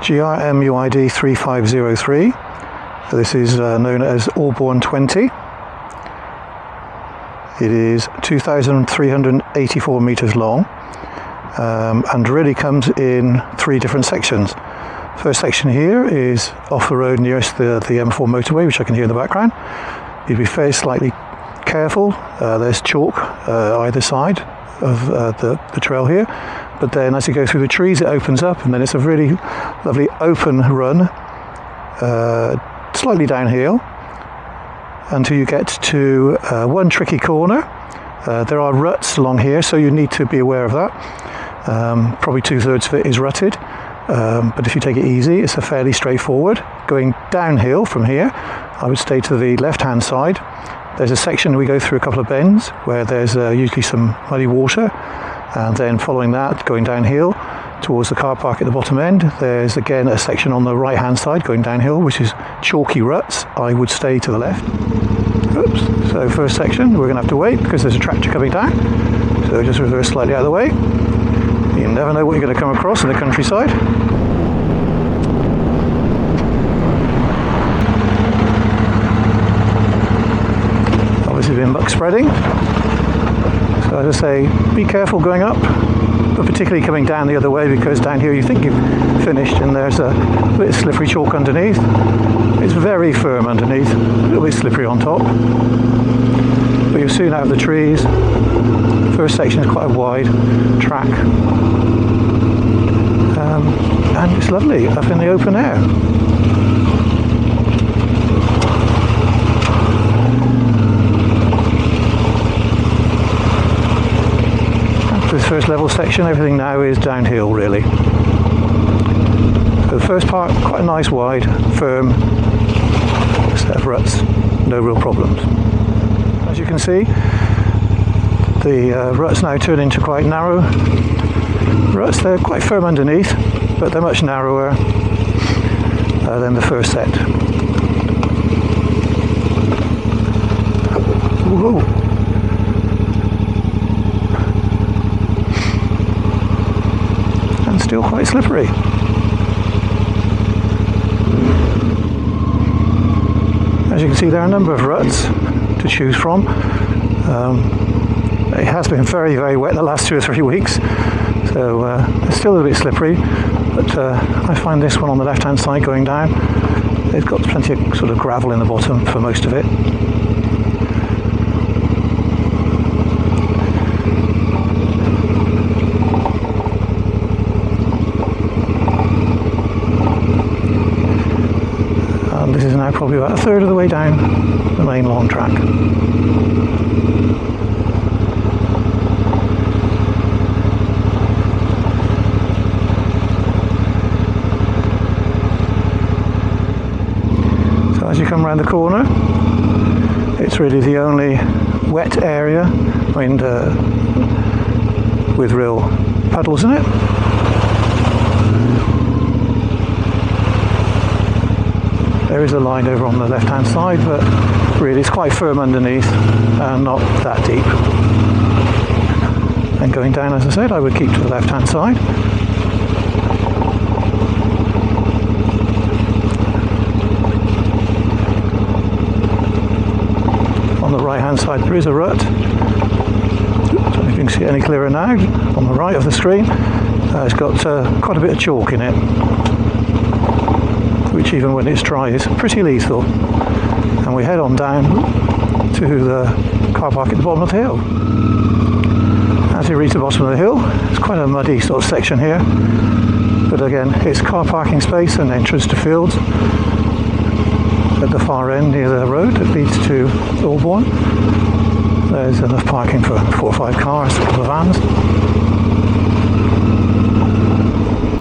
GRMUID 3503. This is known as Aldbourne 20. It is 2,384 metres long and really comes in 3 different sections. First section here is off the road nearest the M4 motorway, which I can hear in the background. You'd be very slightly careful. There's chalk either side of the trail here, but then as you go through the trees it opens up, and then it's a really lovely open run, slightly downhill, until you get to one tricky corner. There are ruts along here, so you need to be aware of that. Probably 2/3 of it is rutted, but if you take it easy, it's a fairly straightforward. Going downhill from here, I would stay to the left hand side. There's a section we go through a couple of bends where there's usually some muddy water, and then following that, going downhill towards the car park at the bottom end, there's again a section on the right hand side going downhill, which is chalky ruts. I would stay to the left. Oops. So first section we're going to have to wait because there's a tractor coming down, so just reverse slightly out of the way. You never know what you're going to come across in the countryside. Obviously been muck spreading, so as I say, be careful going up, but particularly coming down the other way, because down here you think you've finished and there's a bit of slippery chalk underneath. It's very firm underneath, a little bit slippery on top, but you're soon out of the trees. First section is quite a wide track, and it's lovely up in the open air. This first level section, everything now is downhill really. So the first part, quite a nice wide, firm set of ruts, no real problems. As you can see, the ruts now turn into quite narrow ruts. They're quite firm underneath, but they're much narrower than the first set. Whoa. Still quite slippery. As you can see, there are a number of ruts to choose from. It has been very, very wet the last 2 or 3 weeks, so it's still a bit slippery, but I find this one on the left hand side going down, it's got plenty of sort of gravel in the bottom for most of it. This is now probably about 1/3 of the way down the main long track. So as you come around the corner, it's really the only wet area, I mean, with real puddles in it. There is a line over on the left hand side, but really it's quite firm underneath and not that deep. And going down, as I said, I would keep to the left hand side. On the right hand side there is a rut. I don't know if you can see it any clearer now. On the right of the screen, it's got quite a bit of chalk in it, which even when it's dry is pretty lethal. And we head on down to the car park at the bottom of the hill. As you reach the bottom of the hill, it's quite a muddy sort of section here, but again it's car parking space and entrance to fields. At the far end near the road that leads to Aldbourne, there's enough parking for 4 or 5 cars, a couple of vans.